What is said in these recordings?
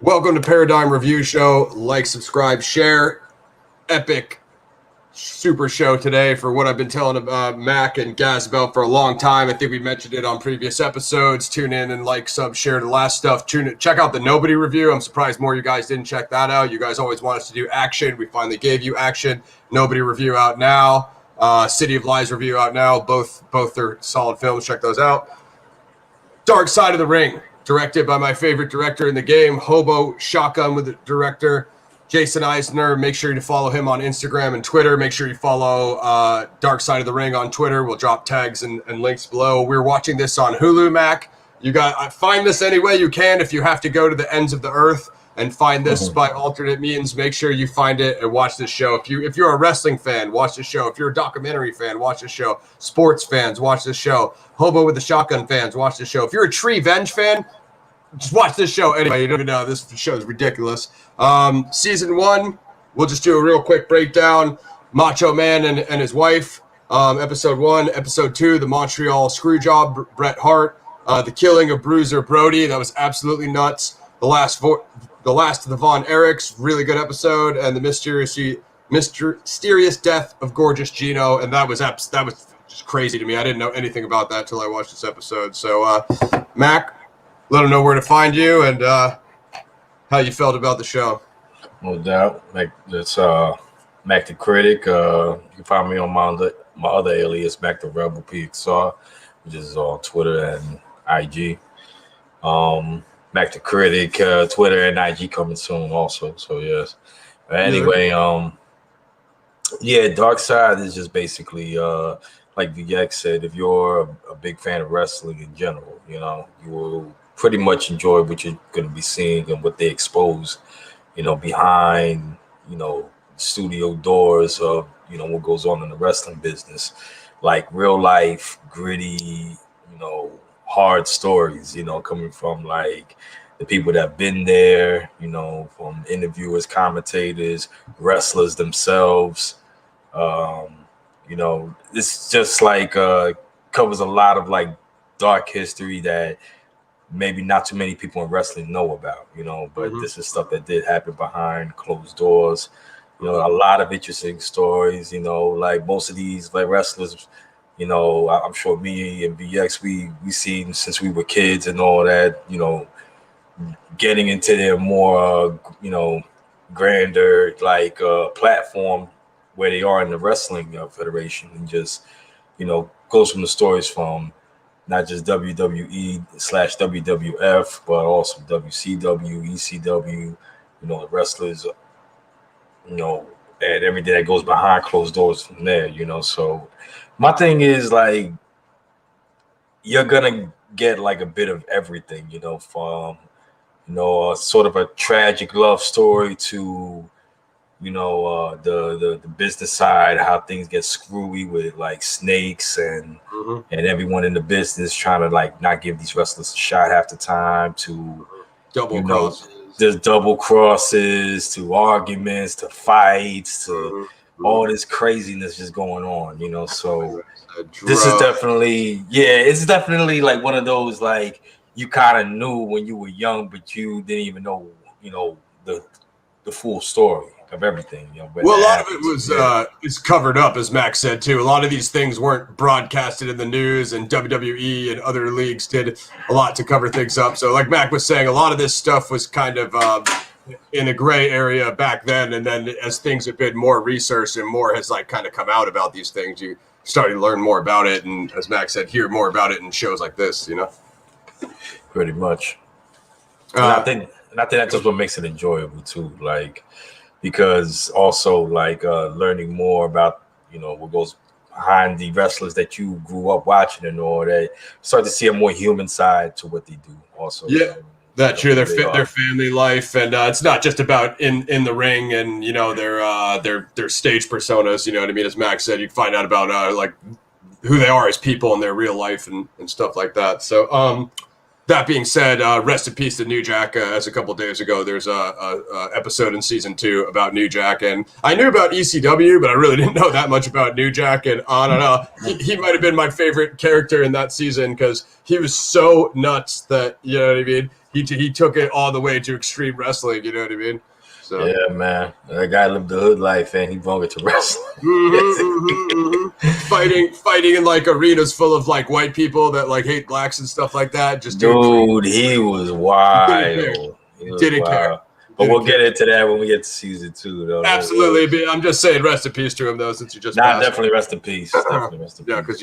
Welcome to Paradigm Review Show. Like, subscribe, share. Epic super show today for what I've been telling Mac and Gaz about for a long time. I think we mentioned it on previous episodes. Tune in and like, sub, share the last stuff. Check out the Nobody review. I'm surprised more of you guys didn't check that out. You guys always want us to do action. We finally gave you action. Nobody review out now. City of Lies review out now. Both are solid films. Check those out. Darkside of the Ring, directed by my favorite director in the game, Hobo, Shotgun with the director, Jason Eisner. Make sure you follow him on Instagram and Twitter. Make sure you follow Darkside of the Ring on Twitter. We'll drop tags and links below. We're watching this on Hulu, Mac. You got find this any way you can. If you have to go to the ends of the earth and find this by alternate means, make sure you find it and watch this show. If you're a wrestling fan, watch this show. If you're a documentary fan, watch this show. Sports fans, watch this show. Hobo with the Shotgun fans, watch this show. If you're a Tree Venge fan, just watch this show anyway. You don't even know. This show is ridiculous. Season 1, we'll just do a real quick breakdown. Macho Man and his wife. Episode 1. Episode 2, the Montreal Screwjob, Bret Hart. The killing of Bruiser Brody. That was absolutely nuts. The last of the Von Erichs, really good episode, and the mysterious death of Gorgeous Gino, and that was just crazy to me. I didn't know anything about that till I watched this episode. So, Mac, let them know where to find you and how you felt about the show. No doubt. That's Mac the Critic. You can find me on my other alias, Mac the Rebel PXR, which is on Twitter and IG. Mac the Critic, Twitter and IG coming soon also. So yes. But anyway, Darkside is just basically like VX said, if you're a big fan of wrestling in general, you will pretty much enjoy what you're going to be seeing and what they expose, behind, studio doors of, what goes on in the wrestling business, like real life, gritty, hard stories, coming from like the people that have been there, from interviewers, commentators, wrestlers themselves. This just like covers a lot of like dark history that maybe not too many people in wrestling know about, but this is stuff that did happen behind closed doors. A lot of interesting stories, like most of these like wrestlers, I'm sure me and BX, we seen since we were kids and all that, getting into their more, grander like platform where they are in the wrestling federation, and just, goes from the stories from not just WWE/WWF, but also WCW, ECW, the wrestlers, and everything that goes behind closed doors from there, So my thing is like, you're gonna get like a bit of everything, from sort of a tragic love story to the business side, how things get screwy with like snakes and everyone in the business trying to like not give these wrestlers a shot half the time, to there's double crosses, to arguments, to fights, to all this craziness just going on, So this is definitely, it's definitely like one of those like you kind of knew when you were young, but you didn't even know, the full story of everything. Well, a lot of it was is covered up, as Max said too. A lot of these things weren't broadcasted in the news, and WWE and other leagues did a lot to cover things up. So, like Mac was saying, a lot of this stuff was kind of in a gray area back then, and then as things have been more researched and more has like kind of come out about these things, you started to learn more about it, and as Max said, hear more about it in shows like this. Pretty much. And I think that's just what makes it enjoyable too. Like, because also like learning more about what goes behind the wrestlers that you grew up watching and all that, start to see a more human side to what they do also. That's true. Their family life, and it's not just about in the ring and their stage personas. You know what I mean? As Max said, you find out about like who they are as people in their real life and stuff like that. So that being said, rest in peace to New Jack. As a couple of days ago, there's a episode in season 2 about New Jack, and I knew about ECW, but I really didn't know that much about New Jack. And I don't know, he might have been my favorite character in that season because he was so nuts that, you know what I mean. He took it all the way to extreme wrestling. You know what I mean. So. Yeah, man, that guy lived the hood life, and he brought it to wrestling. Fighting in like arenas full of like white people that like hate blacks and stuff like that. Just dude, he was wild. Didn't care. But we'll get into that when we get to season 2, though. Absolutely, I'm just saying, rest in peace to him, though, since you just definitely rest in peace. Definitely rest in peace. Yeah, because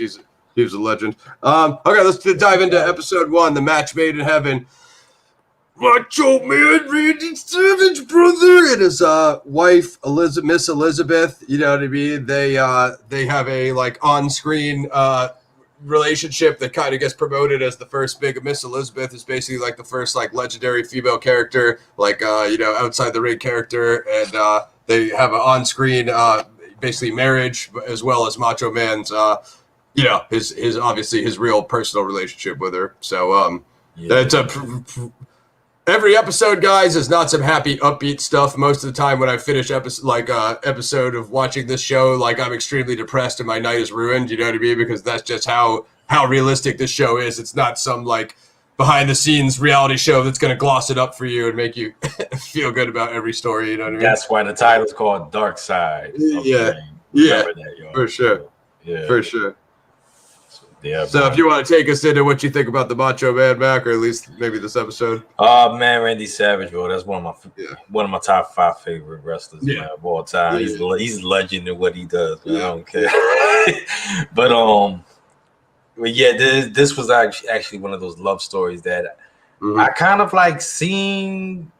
he was a legend. Okay, let's dive into episode 1, the match made in heaven. Macho Man Randy Savage, brother, and his wife Miss Elizabeth. You know what I mean? They have a like on-screen relationship that kind of gets promoted as the first big. Miss Elizabeth is basically like the first like legendary female character, like outside the ring character, and they have an on-screen basically marriage as well as Macho Man's his obviously his real personal relationship with her. So that's a. Every episode, guys, is not some happy, upbeat stuff. Most of the time when I finish episode of watching this show, like I'm extremely depressed and my night is ruined, you know what I mean? Because that's just how realistic this show is. It's not some like behind-the-scenes reality show that's going to gloss it up for you and make you feel good about every story, you know what I mean? That's why the title's called Darkside. Yeah, for sure. Yeah, for sure. Yeah. So if you want to take us into what you think about the Macho Man, Mac, or at least maybe this episode. Oh man, Randy Savage, bro, that's one of my top 5 favorite wrestlers man, of all time. He's a legend in what he does. Man. I don't care. But this was actually one of those love stories that I kind of like seen.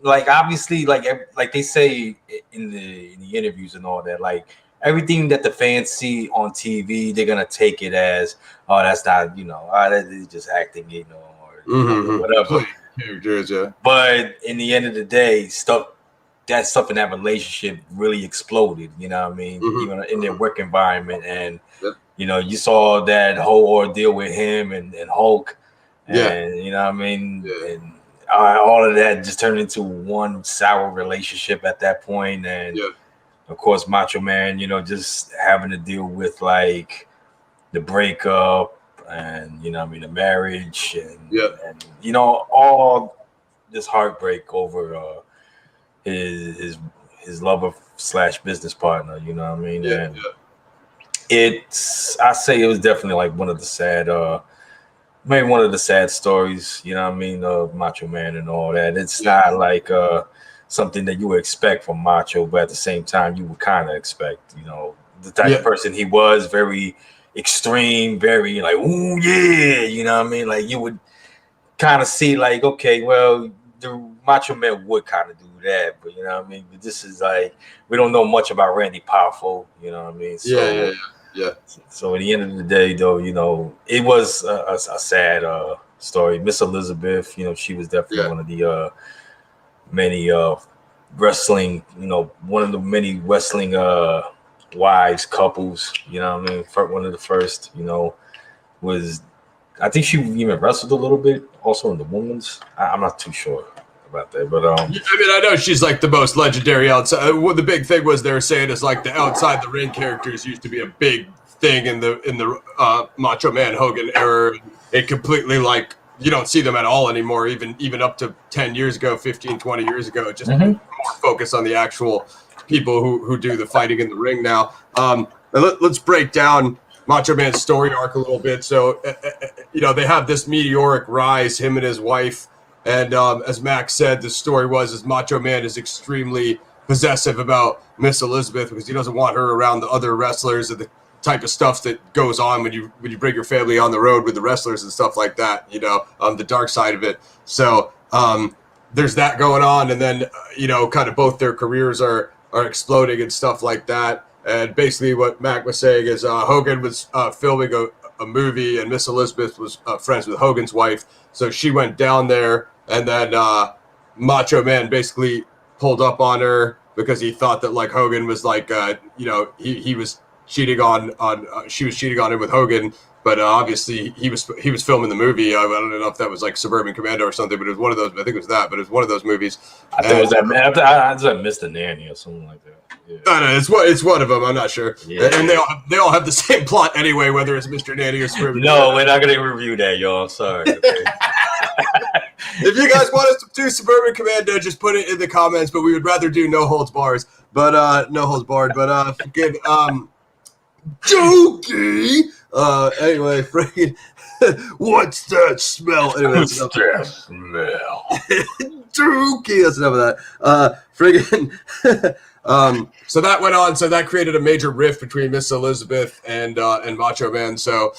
Like obviously, like they say in the interviews and all that, like. Everything that the fans see on TV, they're gonna take it as, oh, that's not, that's just acting, or whatever. Characters, yeah. But in the end of the day, stuff in that relationship really exploded. You know what I mean? Even in their work environment, and you saw that whole ordeal with him and Hulk, and you know what I mean, and all of that just turned into one sour relationship at that point, and. Of course, Macho Man, just having to deal with like the breakup and the marriage and all this heartbreak over his lover / business partner. You know what I mean? I say it was definitely like one of the sad, maybe one of the sad stories. You know what I mean? Of Macho Man and all that. It's not like something that you would expect from Macho, but at the same time, you would kind of expect, the type of person he was, very extreme, very like, ooh, yeah, you know what I mean? Like, you would kind of see, like, okay, well, the Macho Man would kind of do that, but you know what I mean? But this is like, we don't know much about Randy Powerful, you know what I mean? So, So at the end of the day, though, it was a sad story. Miss Elizabeth, she was definitely one of the many wrestling, one of the many wrestling wives couples, you know what I mean? One of the first, was, I think she even wrestled a little bit also in the women's. I'm not too sure about that, but I mean, I know she's like the most legendary outside. What the big thing was they were saying is like the outside the ring characters used to be a big thing in the Macho Man Hogan era. It completely like you don't see them at all anymore, even up to 10 years ago, 15, 20 years ago. Just more focus on the actual people who do the fighting in the ring now. Let's break down Macho Man's story arc a little bit. So, they have this meteoric rise, him and his wife. And as Max said, the story was Macho Man is extremely possessive about Miss Elizabeth because he doesn't want her around the other wrestlers and the type of stuff that goes on when you bring your family on the road with the wrestlers and stuff like that, the dark side of it. So there's that going on. And then, kind of both their careers are exploding and stuff like that. And basically what Mac was saying is Hogan was filming a movie and Miss Elizabeth was friends with Hogan's wife. So she went down there and then Macho Man basically pulled up on her because he thought that like Hogan was like, he was cheating on she was cheating on him with Hogan, but obviously he was filming the movie. I don't know if that was like Suburban Commando or something, but it was one of those. I think it was that, but it was one of those movies. I think it was that. I missed the nanny or something like that. Yeah. I don't know, it's one of them. I'm not sure. Yeah. And they all have the same plot anyway, whether it's Mr. Nanny or Suburban. No, we're not gonna review that, y'all. I'm sorry. Okay. If you guys want us to do Suburban Commando, just put it in the comments. But we would rather do No Holds Bars. But no holds barred. But forget jokey. Anyway, freaking what's that smell? Anyway, What's that smell? Jokey. That's enough of that. Friggin' so that went on. So that created a major rift between Miss Elizabeth and Macho Man. So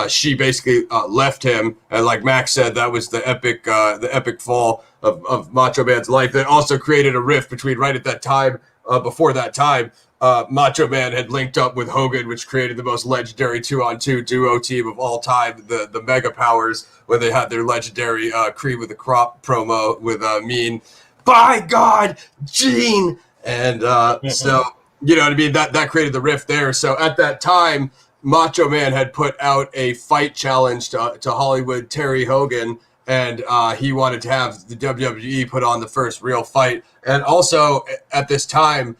she basically left him, and like Max said, that was the epic fall of Macho Man's life. That also created a rift between right at that time. Before that time, Macho Man had linked up with Hogan, which created the most legendary 2-on-2 duo team of all time, the Mega Powers, when they had their legendary Cream with the Crop promo with Mean, by God, Gene. And so, you know what I mean? That created the rift there. So at that time, Macho Man had put out a fight challenge to Hollywood Terry Hogan, and he wanted to have the WWE put on the first real fight. And also, at this time,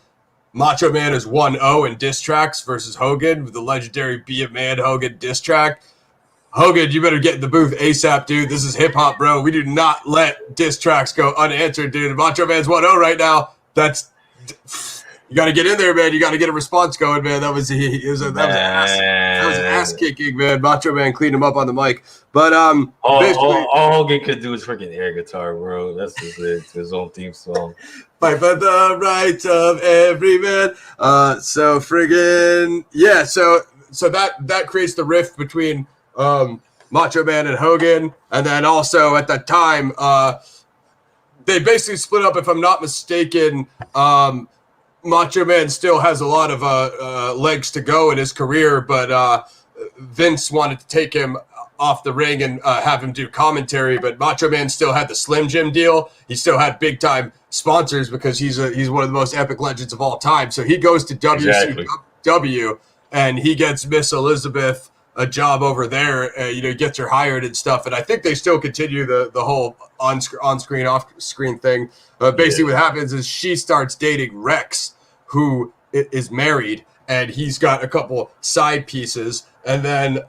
Macho Man is 1-0 in diss tracks versus Hogan with the legendary Be a Man Hogan diss track. Hogan, you better get in the booth ASAP, dude. This is hip-hop, bro. We do not let diss tracks go unanswered, dude. Macho Man's 1-0 right now. You got to get in there, man. You got to get a response going, man. That was an ass kicking, man. Macho Man cleaned him up on the mic, but all Hogan could do is freaking air guitar, bro. That's just it. His own theme song. Fight for the rights of every man. So friggin' yeah. So that creates the rift between Macho Man and Hogan, and then also at that time, they basically split up. If I'm not mistaken, Macho Man still has a lot of legs to go in his career, but Vince wanted to take him off the ring and have him do commentary. But Macho Man still had the Slim Jim deal. He still had big time sponsors because he's one of the most epic legends of all time. So he goes to WCW and he gets Miss Elizabeth a job over there. Gets her hired and stuff. And I think they still continue the whole on screen off screen thing. Basically, what happens is she starts dating Rex, who is married, and he's got a couple side pieces, and then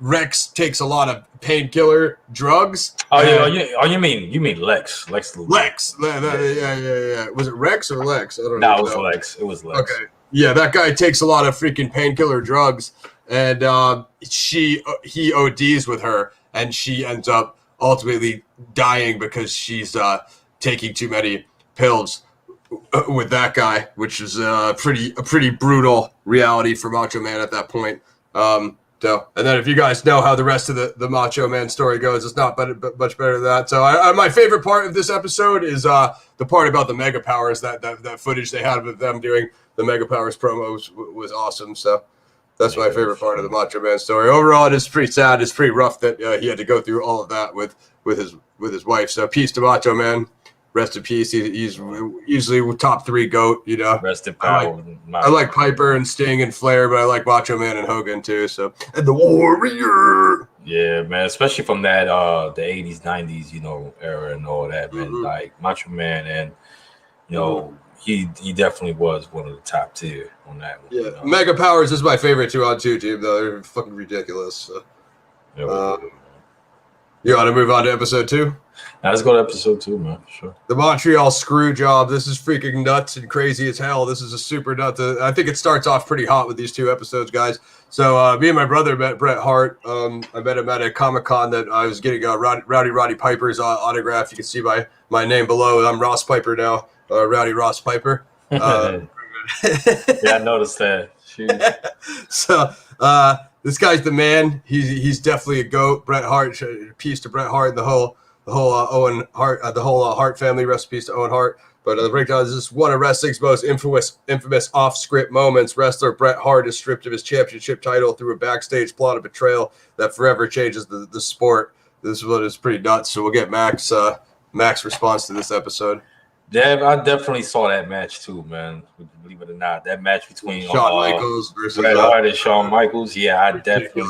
Rex takes a lot of painkiller drugs. You mean Lex? Lex. Yeah. Was it Rex or Lex? I don't know. No, it was Lex. It was Lex. Okay. Yeah, that guy takes a lot of freaking painkiller drugs, and he ODs with her, and she ends up ultimately dying because she's taking too many pills with that guy, which is a pretty brutal reality for Macho Man at that point. So, and then if you guys know how the rest of the Macho Man story goes, it's not much better than that. So my favorite part of this episode is the part about the Mega Powers. That footage they had of them doing the Mega Powers promos was awesome. So that's my favorite part of the Macho Man story. Overall, it is pretty sad. It's pretty rough that he had to go through all of that with his wife. So peace to Macho Man. Rest in peace. He's usually top 3 GOAT, you know. Rest in power. I like Piper and Sting and Flair, but I like Macho Man and Hogan too. So, and the Warrior. Yeah, man. Especially from that the 80s, 90s, era and all that, man. Mm-hmm. Like Macho Man, and he definitely was one of the top tier on that one. Yeah, Mega Powers is my favorite 2-on-2 team, though. They're fucking ridiculous. So. You want to move on to episode 2? Now let's go to episode 2, man. Sure. The Montreal screw job. This is freaking nuts and crazy as hell. This is a super nuts. I think it starts off pretty hot with these 2 episodes, guys. So me and my brother met Bret Hart. I met him at a Comic-Con that I was getting Roddy Piper's autograph. You can see my name below. I'm Ross Piper now. Rowdy Ross Piper. Yeah, I noticed that. So this guy's the man. He's definitely a GOAT. Bret Hart. Peace to Bret Hart and the whole Owen Hart, the whole Hart family. Recipes to Owen Hart. But the breakdown is just one of wrestling's most infamous off-script moments. Wrestler Bret Hart is stripped of his championship title through a backstage plot of betrayal that forever changes the sport. This one is pretty nuts. So we'll get Max response to this episode. Yeah, I definitely saw that match too, man. Believe it or not, that match between Shawn Michaels versus Bret Hart and Shawn Michaels. Yeah, I definitely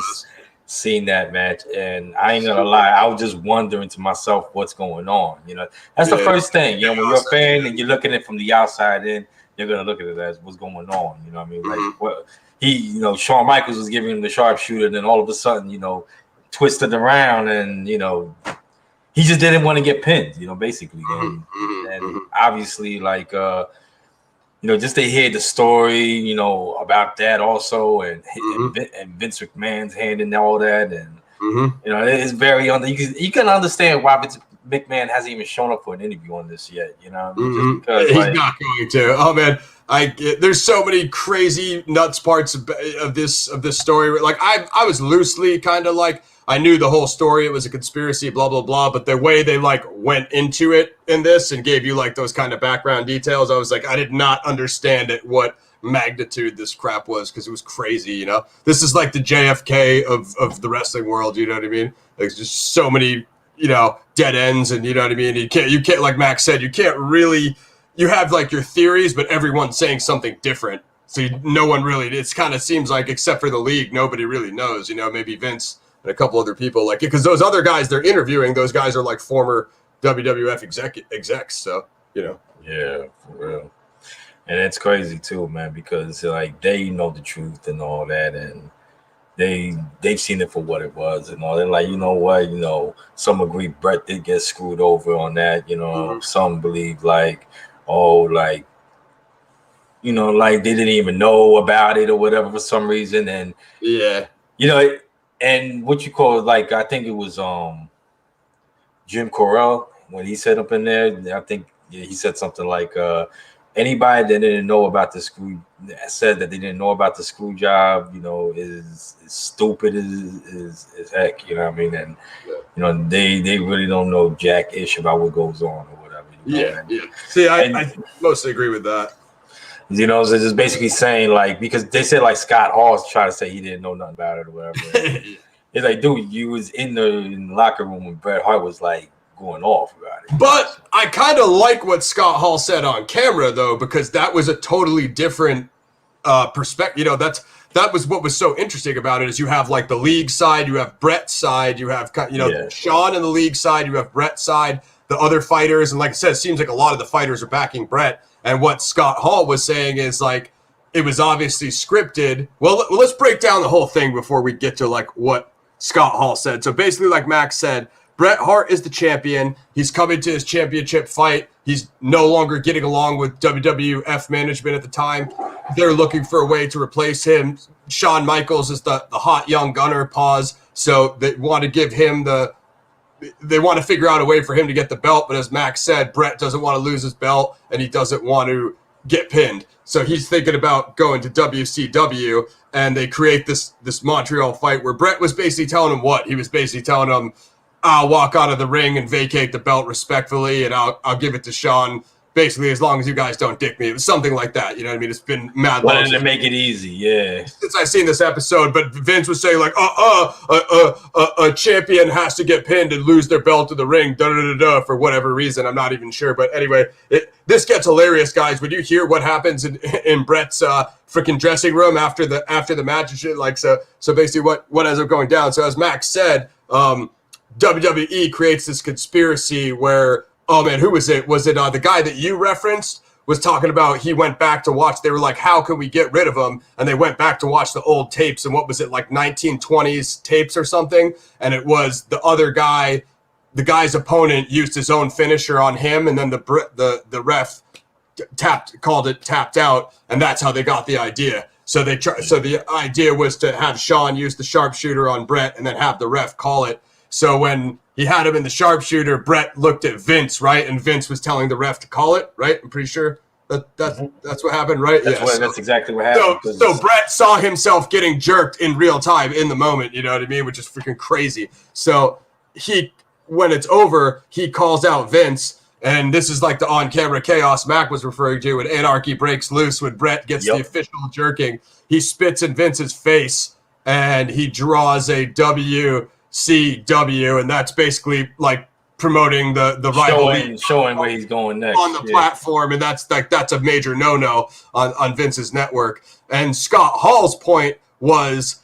seen that match, and I ain't gonna lie, I was just wondering to myself what's going on. You know, that's the first thing. You know, when you're a fan and you're looking at it from the outside in, you're gonna look at it as what's going on. You know what I mean? Like what Shawn Michaels was giving him the sharpshooter, and then all of a sudden, twisted around, and he just didn't want to get pinned. Basically, and obviously, like just to hear the story, about that also, and Vince McMahon's hand in all that, and it's very you can understand why Vince McMahon hasn't even shown up for an interview on this yet. Just because he's not going to. Oh man, there's so many crazy nuts parts of this story. Like I was loosely kind of like, I knew the whole story. It was a conspiracy, blah, blah, blah. But the way they went into it in this and gave you those kind of background details, I was like, I did not understand at what magnitude this crap was, because it was crazy, This is like the JFK of the wrestling world, you know what I mean? There's just so many, dead ends, and you know what I mean? You can't, like Max said, you can't really, you have your theories, but everyone's saying something different. So no one really, it kind of seems like, except for the league, nobody really knows, maybe Vince and a couple other people, because those other guys they're interviewing, those guys are former WWF execs, so yeah, for real. And it's crazy too, man, because they know the truth and all that, and they've seen it for what it was and all. They're like, some agree Brett did get screwed over on that, some believe they didn't even know about it or whatever for some reason, and and what you call I think it was Jim Correll, when he said up in there, I think he said something like anybody that didn't know about the screw said that they didn't know about the screw job, is stupid as heck, you know what I mean? And they really don't know jack-ish about what goes on or whatever. Yeah. See, I mostly agree with that. So just basically saying because they said Scott Hall tried to say he didn't know nothing about it or whatever. It's like, dude, you was in the locker room when Bret Hart was going off about it. But I kind of like what Scott Hall said on camera though, because that was a totally different perspective. That was what was so interesting about it, is you have the league side, you have Bret's side, you have Shawn in the league side, you have Bret's side, the other fighters, and like I said, it seems like a lot of the fighters are backing Bret. And what Scott Hall was saying is it was obviously scripted. Well, let's break down the whole thing before we get to what Scott Hall said. So basically, like Max said, Bret Hart is the champion. He's coming to his championship fight. He's no longer getting along with WWF management at the time. They're looking for a way to replace him. Shawn Michaels is the hot young gunner, pause. So they want to give him they want to figure out a way for him to get the belt, but as Max said, Bret doesn't want to lose his belt, and he doesn't want to get pinned. So he's thinking about going to WCW, and they create this Montreal fight where Bret was basically telling him what? He was basically telling him, I'll walk out of the ring and vacate the belt respectfully, and I'll give it to Shawn, basically, as long as you guys don't dick me. It was something like that. You know what I mean? It's been mad long. Wanted to make it easy, yeah. Since I've seen this episode, but Vince was saying a champion has to get pinned and lose their belt in the ring, for whatever reason. I'm not even sure. But anyway, this gets hilarious, guys. When you hear what happens in Bret's freaking dressing room after the match and shit, so basically what ends up going down. So as Max said, WWE creates this conspiracy where, oh man, who was it? Was it the guy that you referenced was talking about? He went back to watch. They were like, how can we get rid of him? And they went back to watch the old tapes. And what was it, 1920s tapes or something? And it was the other guy, the guy's opponent used his own finisher on him. And then the ref called it tapped out. And that's how they got the idea. So so the idea was to have Shawn use the sharpshooter on Bret and then have the ref call it. So when he had him in the sharpshooter, Bret looked at Vince, right? And Vince was telling the ref to call it, right? I'm pretty sure that's what happened, right? That's exactly what happened. So Bret saw himself getting jerked in real time in the moment, you know what I mean? Which is freaking crazy. So when it's over, he calls out Vince, and this is the on-camera chaos Mac was referring to, when anarchy breaks loose, when Bret gets the official jerking. He spits in Vince's face, and he draws a WCW, and that's basically promoting the rivalry, showing where he's going next on the platform, and that's a major no-no on Vince's network. And Scott Hall's point was,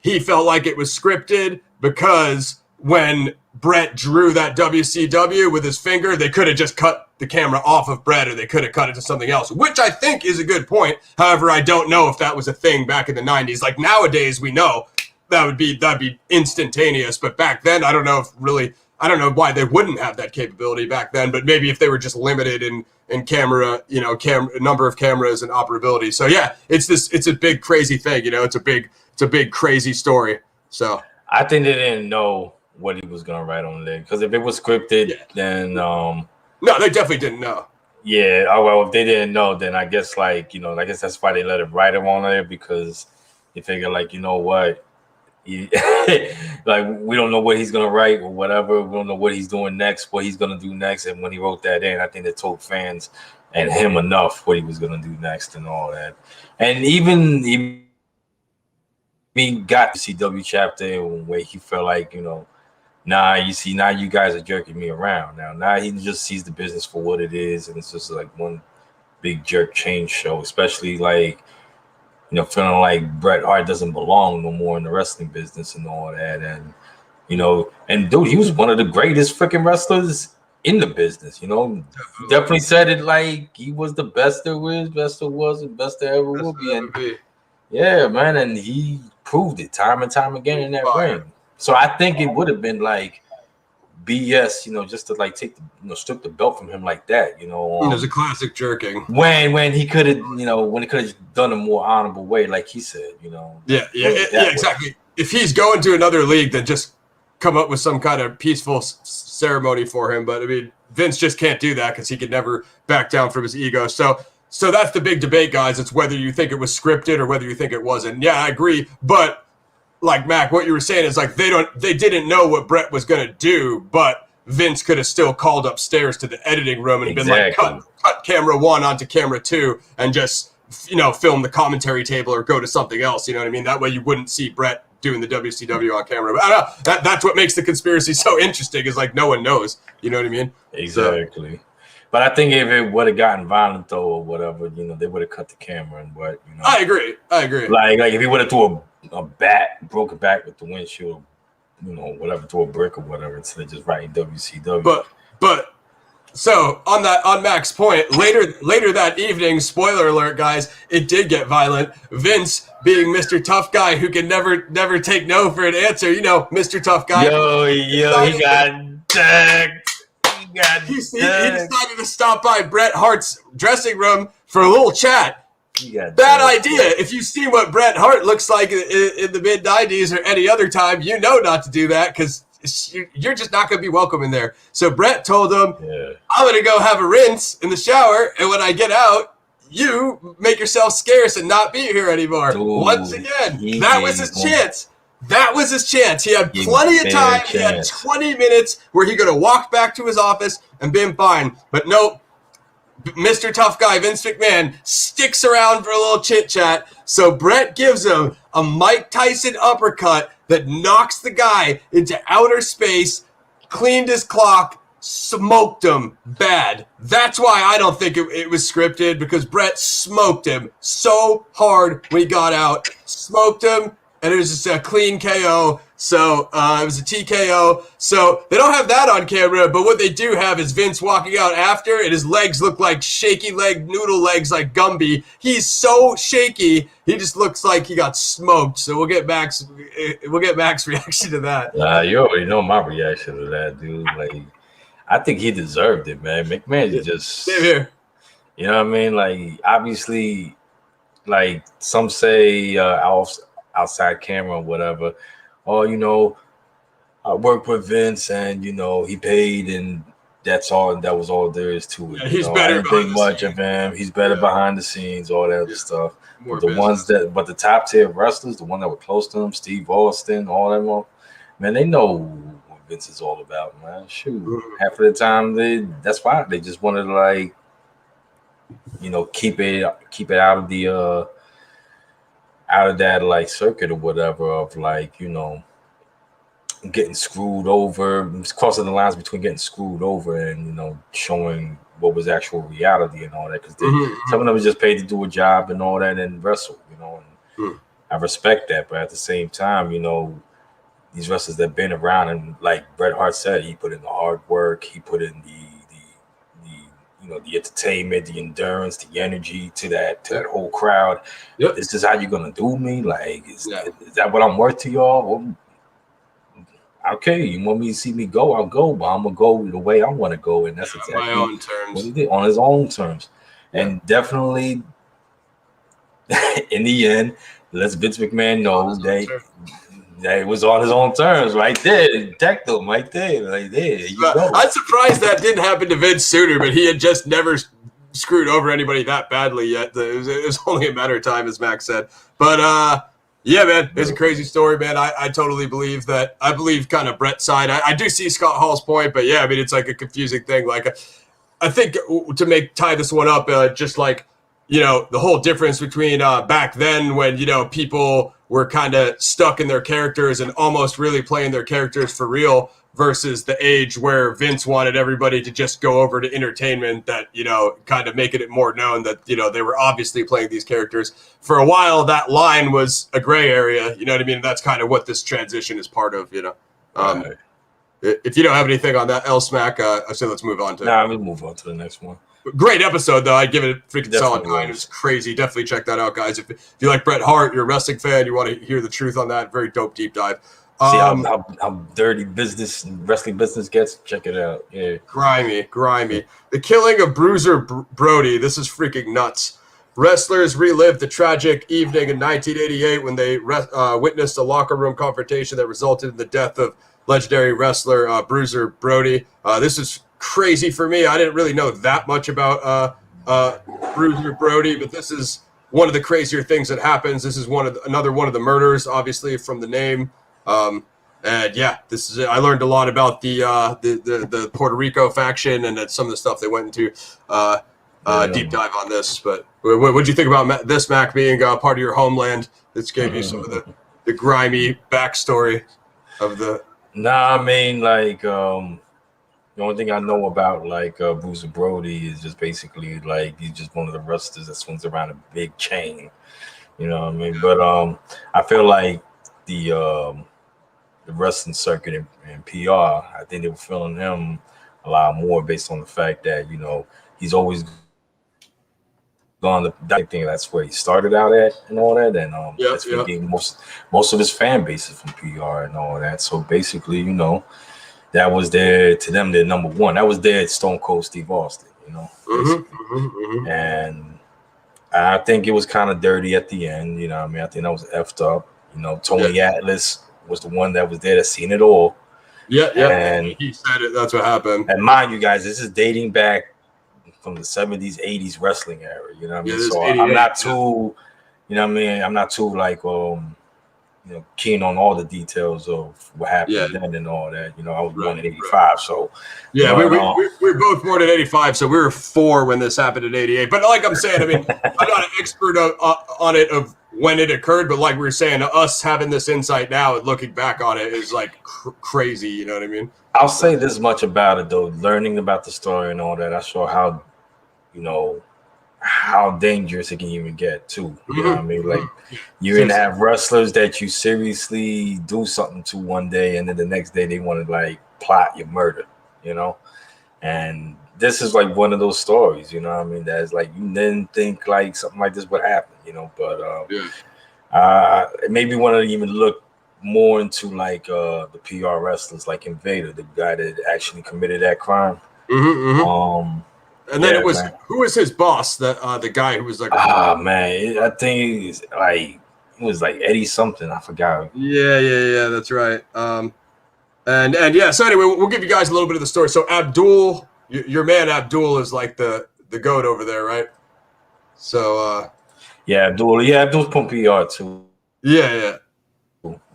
he felt like it was scripted because when Brett drew that WCW with his finger, they could have just cut the camera off of Brett, or they could have cut it to something else, which I think is a good point. However, I don't know if that was a thing back in the 90s. Like nowadays, we know that'd be instantaneous, but back then, I don't know why they wouldn't have that capability back then, but maybe if they were just limited in camera, number of cameras and operability. So yeah, it's a big crazy thing, it's a big crazy story. So I think they didn't know what he was gonna write on there, because if it was scripted, then no, they definitely didn't know. Yeah, well, if they didn't know, then I guess I guess that's why they let him write him on there, because they figure what, like we don't know what he's gonna write or whatever. We don't know what he's doing next, what he's gonna do next. And when he wrote that in, I think they told fans and him enough what he was gonna do next and all that. And even he got the CW chapter where he felt like, now you guys are jerking me around. Now he just sees the business for what it is, and it's just like one big jerk change show, especially feeling like Bret Hart doesn't belong no more in the wrestling business and all that. And, and dude, he was one of the greatest freaking wrestlers in the business, Definitely said it like he was the best there is, best there was, and best there ever will be. And yeah, man, and he proved it time and time again in that ring. So I think it would have been like BS, just to take strip the belt from him like that, It was a classic jerking. When he could have, when he could have done a more honorable way, like he said, Yeah, exactly. If he's going to another league, then just come up with some kind of peaceful ceremony for him. But I mean, Vince just can't do that because he could never back down from his ego. So that's the big debate, guys. It's whether you think it was scripted or whether you think it wasn't. Yeah, I agree, but. Like Mac, what you were saying is they didn't know what Brett was going to do, but Vince could have still called upstairs to the editing room and been like, cut camera 1 onto camera 2 and just, film the commentary table or go to something else. You know what I mean? That way you wouldn't see Brett doing the WCW on camera. But that's what makes the conspiracy so interesting is no one knows. You know what I mean? Exactly. So, but I think if it would have gotten violent though or whatever, they would have cut the camera and what, I agree. Like if he would have threw broke a bat with the windshield, whatever, throw a brick or whatever, instead of just writing WCW. But so on Mac's point, later that evening, spoiler alert, guys, it did get violent. Vince, being Mr. Tough Guy who can never take no for an answer, Mr. Tough Guy. He got decked. He decided to stop by Bret Hart's dressing room for a little chat. Bad idea. If you see what Bret Hart looks like in the mid-90s or any other time, not to do that because you're just not going to be welcome in there. So Bret told him, I'm going to go have a rinse in the shower, and when I get out, you make yourself scarce and not be here anymore. Dude, once again, that was his chance. That was his chance. He had plenty of time. He had 20 minutes where he could have walked back to his office and been fine. But nope. Mr. Tough Guy, Vince McMahon, sticks around for a little chit-chat, so Bret gives him a Mike Tyson uppercut that knocks the guy into outer space, cleaned his clock, smoked him bad. That's why I don't think it was scripted, because Bret smoked him so hard when he got out, smoked him, and it was just a clean KO. So it was a TKO. So they don't have that on camera, but what they do have is Vince walking out after, and his legs look like shaky noodle legs like Gumby. He's so shaky, he just looks like he got smoked. So we'll get Mac's reaction to that. You already know my reaction to that, dude. I think he deserved it, man. McMahon just same here. You know what I mean? Obviously, some say outside camera or whatever. Oh, I worked with Vince and, he paid and that's all. And that was all there is to it. Yeah, he's better. I didn't think much of him. He's better behind the scenes, all that other stuff. But the top tier wrestlers, the one that were close to him, Steve Austin, all them, man, they know what Vince is all about, man. Shoot. Half of the time, that's why they just wanted to keep it out of the, out of that circuit or whatever of getting screwed over, crossing the lines between getting screwed over and showing what was actual reality and all that, because some of them was just paid to do a job and all that and wrestle, I respect that, but at the same time, you know, these wrestlers that been around, and like Bret Hart said, he put in the hard work, he put in the you know, the entertainment, the endurance, the energy to that whole crowd. Yep. This is how you're gonna do me? Like, is that what I'm worth to y'all? Well, okay, you want me to see me go, I'll go, but I'm gonna go the way I want to go, and that's exactly my own terms. what he did, on his own terms. And definitely in the end, let's Vince McMahon know that it was on his own terms right there. Decked him right there. Like, there you go. I'm surprised that didn't happen to Vince sooner, but he had just never screwed over anybody that badly yet. It was only a matter of time, as Max said. But yeah, man, it's a crazy story, man. I totally believe that. I believe kind of Brett's side. I do see Scott Hall's point, but yeah, I mean, it's like a confusing thing. Like, I think to tie this one up, just like, you know, the whole difference between back then when, you know, people were kind of stuck in their characters and almost really playing their characters for real versus the age where Vince wanted everybody to just go over to entertainment, that, you know, kind of making it more known that, you know, they were obviously playing these characters. For a while, that line was a gray area, you know what I mean? That's kind of what this transition is part of, you know. Right. If you don't have anything on that, Smack, I say let's move on to. Nah, we'll move on to the next one. Great episode, though. I'd give it a freaking Definitely solid 9. It was crazy. Definitely check that out, guys. If you like Bret Hart, you're a wrestling fan, you want to hear the truth on that, very dope deep dive. See how dirty wrestling business gets? Check it out. Yeah. Grimy. The killing of Bruiser Brody. This is freaking nuts. Wrestlers relived the tragic evening in 1988 when they witnessed a locker room confrontation that resulted in the death of legendary wrestler Bruiser Brody. This is crazy for me. I didn't really know that much about Bruiser Brody, but this is one of the crazier things that happens. This is another one of the murders, obviously, from the name. And yeah, this is it. I learned a lot about the Puerto Rico faction and some of the stuff they went into. Deep dive on this. But what do you think about this, Mac, being part of your homeland? This gave you some of the grimy backstory of the. Nah, I mean, like, the only thing I know about, like, Bruiser Brody is just basically, like, he's just one of the wrestlers that swings around a big chain. You know what I mean? But I feel like the wrestling circuit and PR, I think they were feeling him a lot more based on the fact that, you know, he's always gone I think that's where he started out at and all that, and that's where he most of his fan base is from PR and all that. So basically, you know, that was their number one. That was their Stone Cold Steve Austin, you know. And I think it was kind of dirty at the end, you know what I mean? I think that was effed up. You know, Tony Atlas was the one that was there that seen it all. And he said it. That's what happened. And mind you guys, this is dating back from the 70s, 80s wrestling era. You know what I mean? So I'm not too, you know what I mean? I'm not too like you know, keen on all the details of what happened then and all that. You know, I was born in 85, so we were both born in 85, so we were 4 when this happened in 88. But like I'm saying, I mean, I'm not an expert on it of when it occurred, but like we were saying, us having this insight now and looking back on it is like crazy. You know what I mean? I'll say this much about it though: learning about the story and all that, I saw how, you know, how dangerous it can even get too. You know what I mean? Like, you're gonna have wrestlers that you seriously do something to one day, and then the next day they want to like plot your murder, you know? And this is like one of those stories, you know what I mean? That's like, you didn't think like something like this would happen, you know? But it made me want to even look more into like the PR wrestlers, like Invader, the guy that actually committed that crime. And then it was who was his boss? The guy who was like, man, I think it was like Eddie something. I forgot. Yeah, that's right. And yeah. So anyway, we'll give you guys a little bit of the story. So Abdul, your man Abdul is like the goat over there, right? So Abdul's from PR too. Yeah.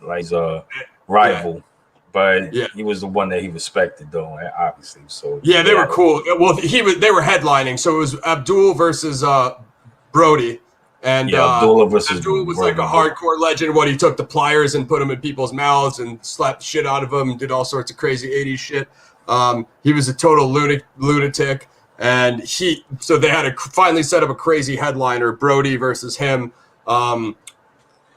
Like he's a rival. But he was the one that he respected, though, obviously. So they were cool. Well, they were headlining, so it was Abdul versus Brody, and Abdul was like a hardcore legend. He took the pliers and put them in people's mouths and slapped the shit out of them, and did all sorts of crazy '80s shit. He was a total lunatic, and so they had to finally set up a crazy headliner, Brody versus him.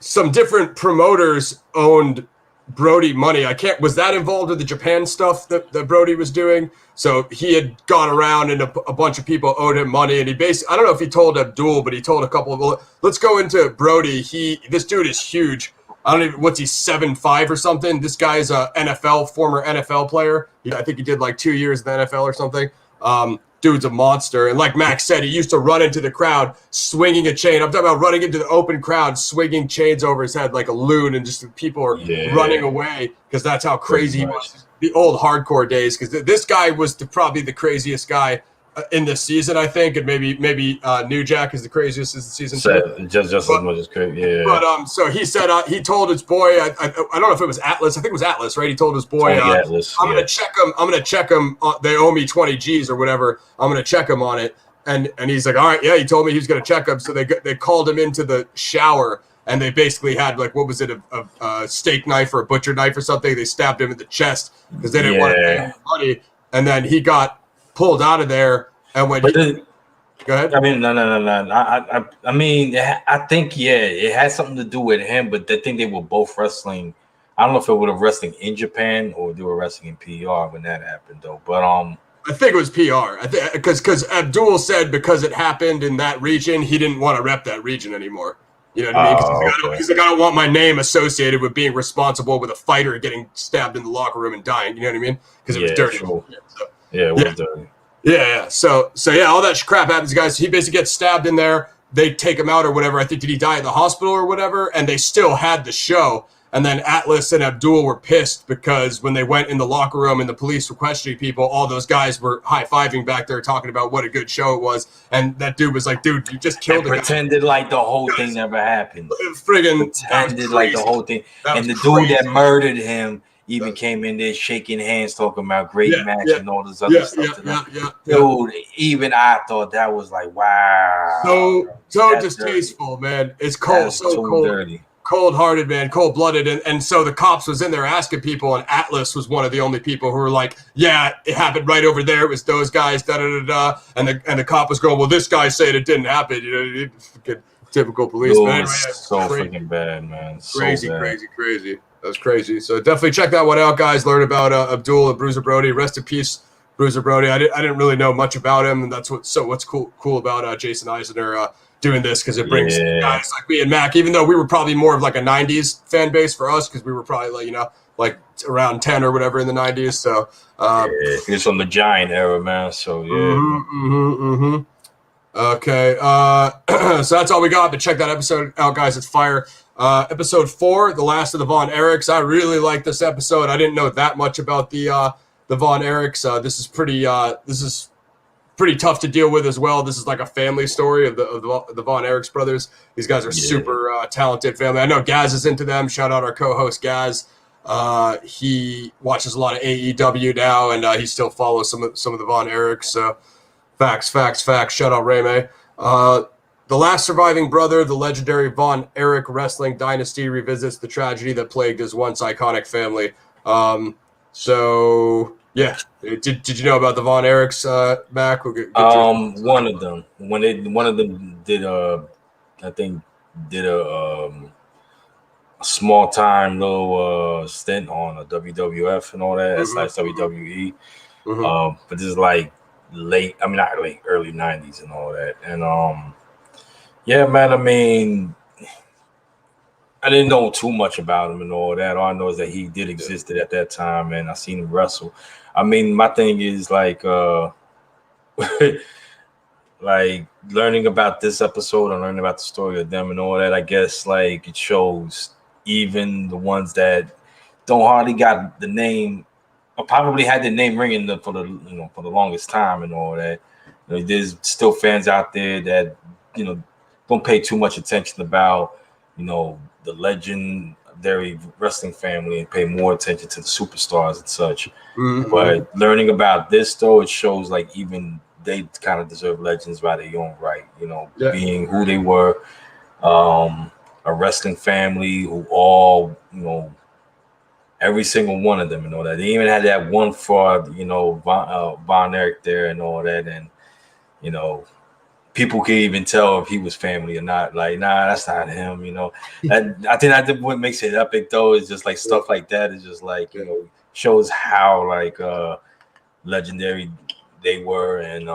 some different promoters owned Brody money. Was that involved with the Japan stuff that Brody was doing? So he had gone around and a bunch of people owed him money, and I don't know if he told Abdul, but he told a couple of, let's go into Brody. This dude is huge. I don't even, what's he, 7'5" or something? This guy's a former NFL player. I think he did like 2 years in the NFL or something. Dude's a monster. And like Max said, he used to run into the crowd swinging a chain. I'm talking about running into the open crowd, swinging chains over his head like a loon, and just people are running away because that's how crazy he was. The old hardcore days, because this guy was probably the craziest guy in this season, I think, and maybe New Jack is the craziest this season too. Just as much as crazy, yeah. But so he said he told his boy, I don't know if it was Atlas. I think it was Atlas, right? He told his boy, Atlas, I'm gonna check him. I'm gonna check him. They owe me 20 G's or whatever. I'm gonna check him on it. And he's like, all right, yeah. He told me he was gonna check him. So they called him into the shower, and they basically had like, what was it, a steak knife or a butcher knife or something? They stabbed him in the chest because they didn't want to pay him money. And then he got pulled out of there. And when go ahead. I mean, no. I mean, I think it had something to do with him, but I think they were both wrestling. I don't know if it would have wrestling in Japan or they were wrestling in PR when that happened, though. But I think it was PR. I think because Abdul said because it happened in that region, he didn't want to rep that region anymore. You know what I mean? He's like, I don't want my name associated with being responsible with a fighter getting stabbed in the locker room and dying. You know what I mean? Because it was dirty. Sure. It was dirty. Yeah. So yeah, all that crap happens, guys. He basically gets stabbed in there. They take him out or whatever. I think, did he die at the hospital or whatever? And they still had the show. And then Atlas and Abdul were pissed because when they went in the locker room and the police were questioning people, all those guys were high-fiving back there talking about what a good show it was. And that dude was like, dude, you just killed the guy. Pretended like the whole thing never happened. Pretended like the whole thing. And the dude that murdered him even came in there shaking hands, talking about great match and all this other stuff. Dude, even I thought that was like, wow. So distasteful, dirty. Man. It's cold, that's so cold. Dirty. Cold-hearted, man, cold-blooded, and so the cops was in there asking people, and Atlas was one of the only people who were like, "Yeah, it happened right over there. It was those guys." And the cop was going, "Well, this guy said it didn't happen." You know, typical policeman. Anyway, so freaking bad, man. Crazy. That's crazy. So definitely check that one out, guys. Learn about Abdul and Bruiser Brody. Rest in peace, Bruiser Brody. I didn't really know much about him, and that's what's cool about Jason Eisner. Doing this because it brings guys like me and Mac, even though we were probably more of like a 90s fan base for us because we were probably like around 10 or whatever in the 90s. So it's on the Giant era, man. So Okay, so that's all we got. But check that episode out, guys. It's fire. Episode 4, The Last of the Von Erichs. I really like this episode. I didn't know that much about the Von Erichs. This is pretty tough to deal with as well. This is like a family story of the Von Erichs brothers. These guys are super talented family. I know Gaz is into them. Shout out our co-host Gaz. He watches a lot of AEW now, and he still follows some of the Von Erichs. So facts. Shout out Reme. The last surviving brother, the legendary Von Erich wrestling dynasty, revisits the tragedy that plagued his once iconic family. Yeah. Did you know about the Von Erichs, Mac? One of them. One of them did a small time little stint on a WWF and all that / WWE. But this is like early 90s and all that. And yeah, man, I mean, I didn't know too much about him and all that. All I know is that he did exist at that time, and I seen him wrestle. I mean, my thing is like like learning about this episode and learning about the story of them and all that. I guess like it shows even the ones that don't hardly got the name, or probably had the name ringing for the longest time and all that. There's still fans out there that don't pay too much attention about the legendary wrestling family and pay more attention to the superstars and such. But learning about this, though, it shows like even they kind of deserve legends by their own right, being who they were, a wrestling family who all, every single one of them and all that. They even had that one fraud, Von Erich there and all that. And, people can even tell if he was family or not. Like, nah, that's not him. You know, I think that what makes it epic though is just like stuff like that is just like shows how like legendary they were, and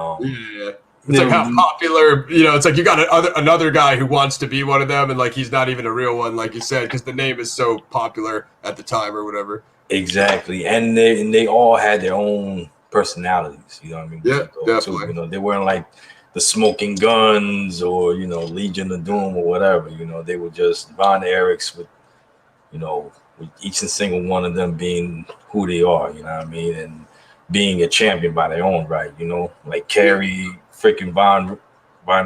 it's like how popular, it's like you got another guy who wants to be one of them, and like he's not even a real one, like you said, because the name is so popular at the time or whatever. Exactly, and they all had their own personalities. You know what I mean? Yeah, definitely. Too, they weren't like the Smoking Guns or Legion of Doom or whatever. They were just Von Erichs with with each and single one of them being who they are. You know what I mean? And being a champion by their own right. Like Kerry freaking Von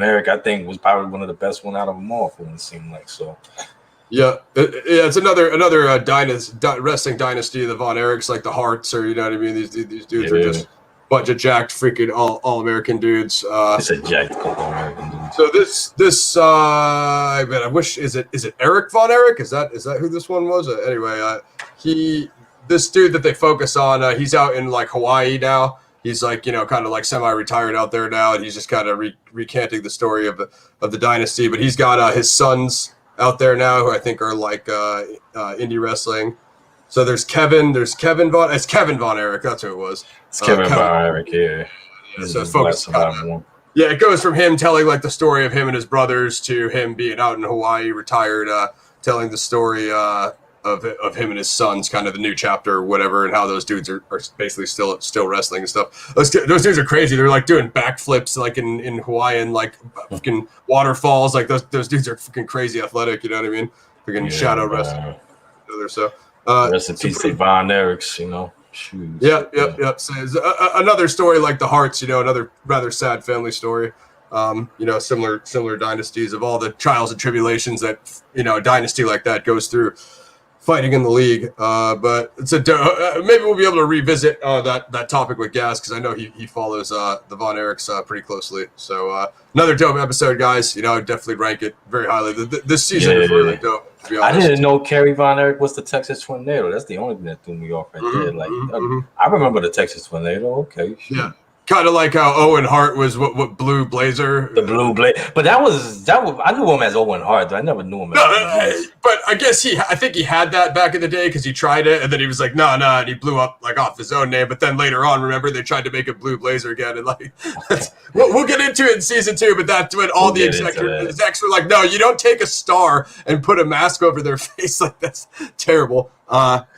Erich, I think was probably one of the best one out of them all. For what it seemed like so. Yeah, it's another wrestling dynasty. The Von Erichs, like the Harts, or you know what I mean. These dudes are just bunch of jacked, freaking all American dudes. It's a jacked American dude. So I wish is it Eric Von Erich? Is that who this one was? Anyway, this dude that they focus on, he's out in like Hawaii now. He's like kind of like semi-retired out there now, and he's just kind of recanting the story of the dynasty. But he's got his sons out there now who I think are like indie wrestling. So it's Kevin Von Erich. That's who it was. It's Kevin Von Erich, yeah. So it's focused it goes from him telling like the story of him and his brothers to him being out in Hawaii, retired, telling the story of him and his sons, kind of the new chapter or whatever, and how those dudes are basically still wrestling and stuff. Those dudes are crazy. They're like doing backflips like in Hawaiian like fucking waterfalls. Like those dudes are fucking crazy athletic. You know what I mean? Freaking shadow wrestling. So rest in peace to Von Erichs. Shoes. Yep. So another story like the Harts. Another rather sad family story. Similar dynasties of all the trials and tribulations that a dynasty like that goes through. Fighting in the league, but it's maybe we'll be able to revisit that topic with Gas, because I know he follows the Von Erichs pretty closely. So another dope episode, guys. I'd definitely rank it very highly. This season is really dope. To be honest. I didn't know Kerry Von Erich was the Texas Tornado. That's the only thing that threw me off right there. Like I remember the Texas Tornado. Okay, yeah. Kind of like how Owen Hart was what Blue Blazer. The Blue Blazer. But that was I knew him as Owen Hart, though. I never knew him as but I guess I think he had that back in the day because he tried it and then he was like, no, and he blew up like off his own name. But then later on, remember, they tried to make it Blue Blazer again, and like we'll get into it in season 2, but that's when all the execs were like, no, you don't take a star and put a mask over their face. Like, that's terrible.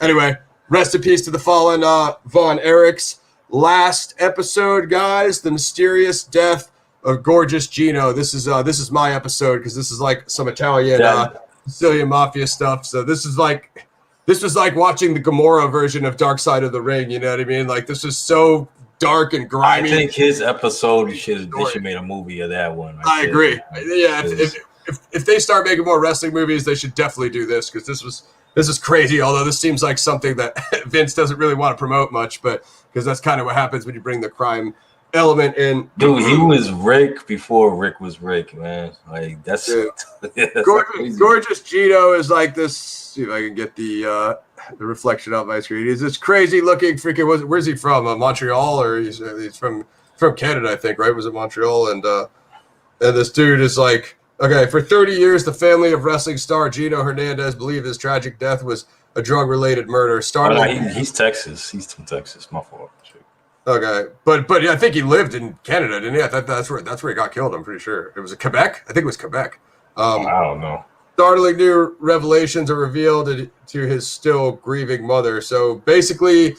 Anyway, rest in peace to the fallen Von Erichs. Last episode, guys, the mysterious death of Gorgeous Gino. This is my episode because this is like some Italian Sicilian mafia stuff. So this was like watching the Gamora version of Darkside of the Ring. You know what I mean? Like, this was so dark and grimy. I think his episode they should make a movie of that one. I agree. Yeah, if they start making more wrestling movies, they should definitely do this, because this is crazy. Although this seems like something that Vince doesn't really want to promote much, but because that's kind of what happens when you bring the crime element in. Dude, he was Rick before Rick was Rick, man. Like, that's Gorgeous Gino is like this. See if I can get the reflection on my screen. He's this crazy looking freaking. Where's he from? Montreal, or he's from Canada, I think. Right? Was it Montreal? And this dude is like, okay, for 30 years, the family of wrestling star Gino Hernandez believed his tragic death was a drug-related murder. He's Texas. He's from Texas. My fault. Okay, but yeah, I think he lived in Canada, didn't he? I thought that's where he got killed. I'm pretty sure it was Quebec. I think it was Quebec. I don't know. Startling new revelations are revealed to his still grieving mother. So basically,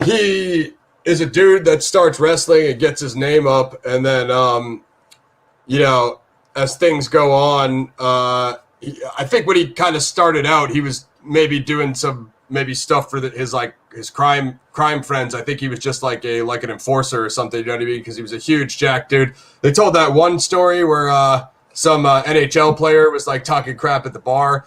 he is a dude that starts wrestling and gets his name up, and then as things go on, I think when he kind of started out, he was maybe doing some stuff for his crime friends. I think he was just like an enforcer or something, you know what I mean? Because he was a huge jack dude. They told that one story where some NHL player was like talking crap at the bar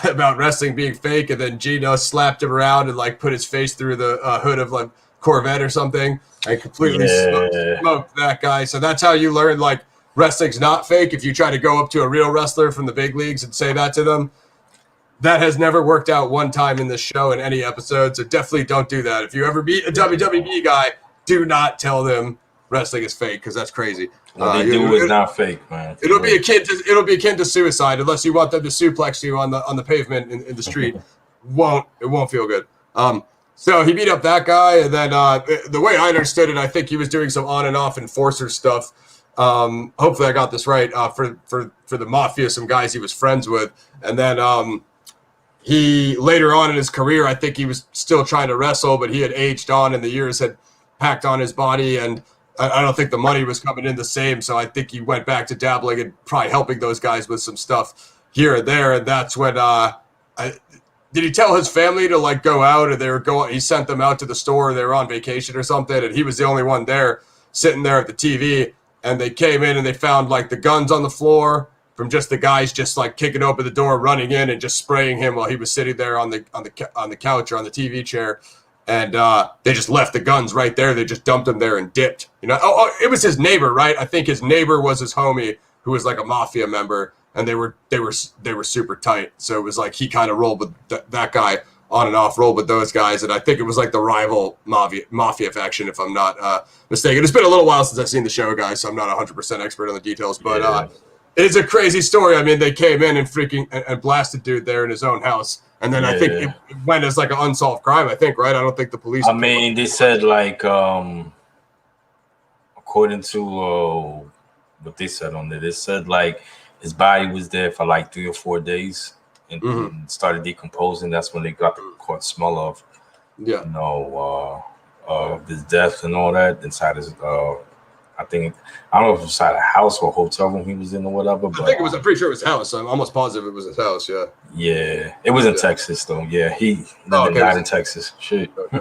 about wrestling being fake, and then Gino slapped him around and like put his face through the hood of like Corvette or something, and completely smoked that guy. So that's how you learn like wrestling's not fake. If you try to go up to a real wrestler from the big leagues and say that to them, that has never worked out one time in this show in any episode. So definitely don't do that. If you ever meet a WWE guy, do not tell them wrestling is fake, because that's crazy. What they do is not fake, man. It'll be akin to suicide unless you want them to suplex you on the pavement in the street. It won't feel good. So he beat up that guy, and then the way I understood it, I think he was doing some on and off enforcer stuff. Hopefully I got this right, for the Mafia, some guys he was friends with. And then he, later on in his career, I think he was still trying to wrestle, but he had aged on and the years had packed on his body, and I don't think the money was coming in the same. So I think he went back to dabbling and probably helping those guys with some stuff here and there. And that's when did he tell his family to like go out, or they were going? He sent them out to the store. They were on vacation or something, and he was the only one there, sitting there at the TV. And they came in and they found like the guns on the floor from just the guys just like kicking open the door, running in, and just spraying him while he was sitting there on the couch or on the TV chair. And they just left the guns right there. They just dumped them there and dipped. You know, it was his neighbor, right? I think his neighbor was his homie, who was like a Mafia member, and they were super tight. So it was like he kind of rolled with that guy on and off, rolled with those guys, and I think it was like the rival Mafia faction, if I'm not mistaken. It's been a little while since I've seen the show, guys, so I'm not 100% expert on the details, but it's a crazy story. I mean, they came in and blasted dude there in his own house. And then I think it went as like an unsolved crime, I think, right? I don't think the police... I mean, they said like, according to what they said on there, they said like his body was there for like 3 or 4 days and started decomposing. That's when they got the caught smell of, you know, his death and all that inside his... I don't know if it was inside a house or a hotel room he was in or whatever. But I'm pretty sure it was his house. I'm almost positive it was his house, yeah. Yeah. It was in Texas, though. Yeah, he died in Texas. Shit. Okay.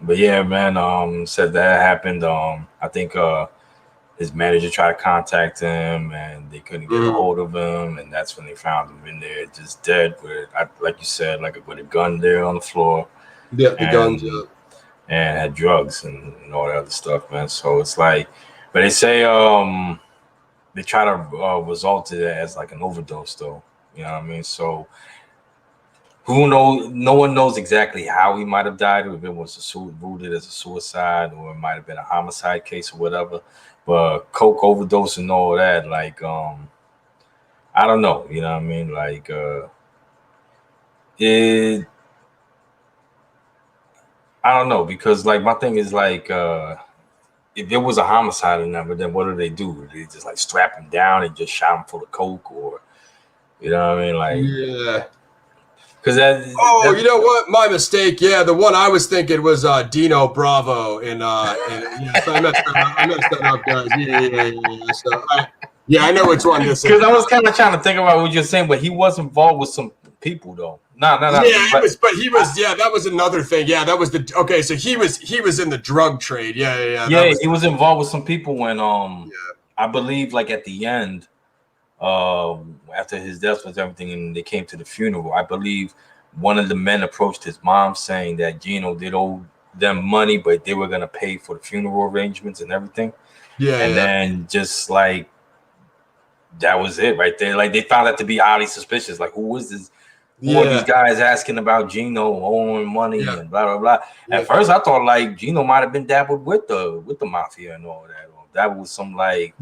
But yeah, man, said that happened. I think his manager tried to contact him, and they couldn't get a hold of him, and that's when they found him in there just dead with, like you said, like with a gun there on the floor. Yeah, the guns, yeah. And had drugs and all that other stuff, man. So it's like, but they say they try to result it as like an overdose, though. You know what I mean? So who knows? No one knows exactly how he might have died, or if it was rooted as a suicide, or it might have been a homicide case or whatever. But coke overdose and all that, like, I don't know. You know what I mean? Like, I don't know, because like my thing is like if it was a homicide or never, then what do? They just like strap him down and just shot him full of coke, or you know what I mean? Like because you know what? My mistake. Yeah, the one I was thinking was Dino Bravo in so I messed that up, guys. Yeah. So I know which one this is. Because I was kind of trying to think about what you're saying, but he was involved with some people though. No. Yeah, that was another thing. Yeah, that was so he was in the drug trade. Yeah. He was involved with some people when I believe like at the end, after his death was everything, and they came to the funeral. I believe one of the men approached his mom saying that Gino did owe them money, but they were gonna pay for the funeral arrangements and everything. Then just like that was it right there. Like they found that to be oddly suspicious. Like, who was this? Who are these guys asking about Gino owing money and blah blah blah? At first, I thought like Gino might have been dabbled with the mafia and all that. Or that was some like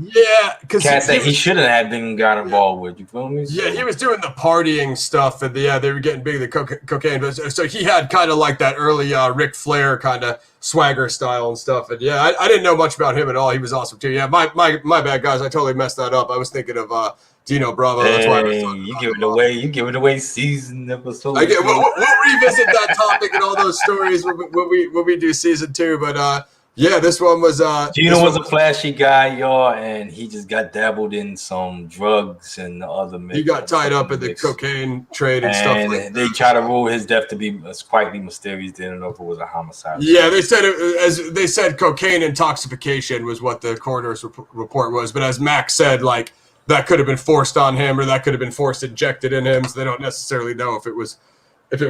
because cats that he shouldn't have been got involved with. You feel me? Yeah, he was doing the partying stuff, and they were getting big the cocaine. But so he had kind of like that early Ric Flair kind of swagger style and stuff. And I didn't know much about him at all. He was awesome too. Yeah, my bad, guys. I totally messed that up. I was thinking of Dino Bravo. That's why you give it away. You give it away. Season episode. We'll revisit that topic and all those stories when we do season 2. But this one was. Gino was a flashy guy, y'all, and he just got dabbled in some drugs and other. He got tied up in the cocaine trade and stuff like that. They try to rule his death to be quietly mysterious. They didn't know if it was a homicide. Yeah, they said cocaine intoxication was what the coroner's report was. But as Max said, like, that could have been forced on him, or that could have been forced injected in him. So they don't necessarily know if it was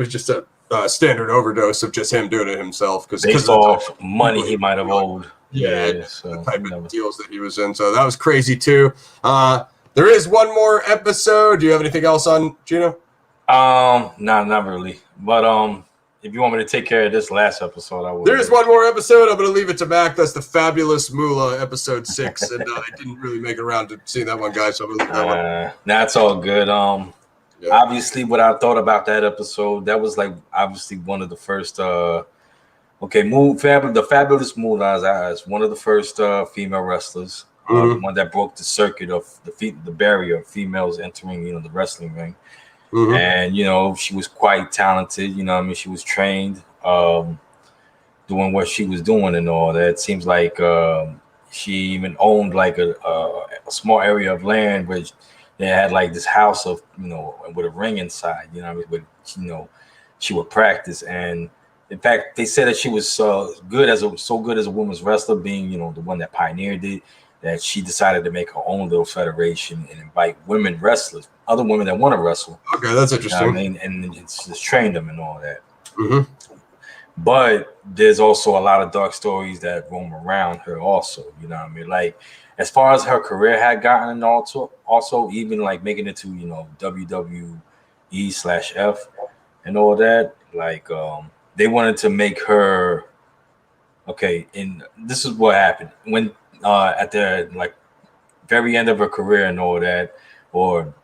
just a standard overdose of just him doing it himself. Based off money he might have owed. So the type of deals that he was in. So that was crazy too. There is one more episode. Do you have anything else on Gino? No, not really. But if you want me to take care of this last episode, I will. There's one more episode. I'm going to leave it to Mac. That's the Fabulous Moolah, episode 6. And I didn't really make it around to seeing that one, guys. So I'm going to leave that one. That's all good. Obviously, what I thought about that episode, that was like obviously one of the first. The Fabulous Moolah is one of the first female wrestlers. The one that broke the circuit of the barrier of females entering, the wrestling ring. And she was quite talented. She was trained, doing what she was doing and all that. It seems like she even owned like a small area of land which they had like this house of with a ring inside. She would practice, and in fact, they said that she was so good as a women's wrestler, being the one that pioneered it, that she decided to make her own little federation and invite women wrestlers, other women that want to wrestle. Okay, that's interesting. And just train them and all that. But there's also a lot of dark stories that roam around her also. Like as far as her career had gotten, and also even like making it to WWE/F and all that. Like they wanted to make her okay. And this is what happened when. At the very end of her career and all that, or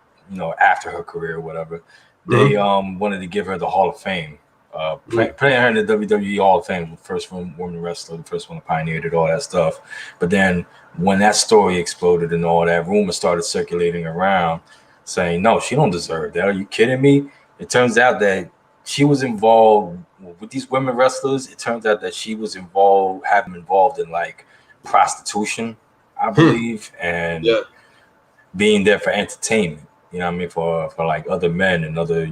after her career or whatever, they wanted to give her the Hall of Fame, putting her in the WWE Hall of Fame, the first woman wrestler, the first one that pioneered it, all that stuff. But then when that story exploded and all that, rumors started circulating around saying, no, she don't deserve that. Are you kidding me? It turns out that she was involved with these women wrestlers. It turns out that she was involved in like prostitution, I believe, and being there for entertainment, for like other men and other,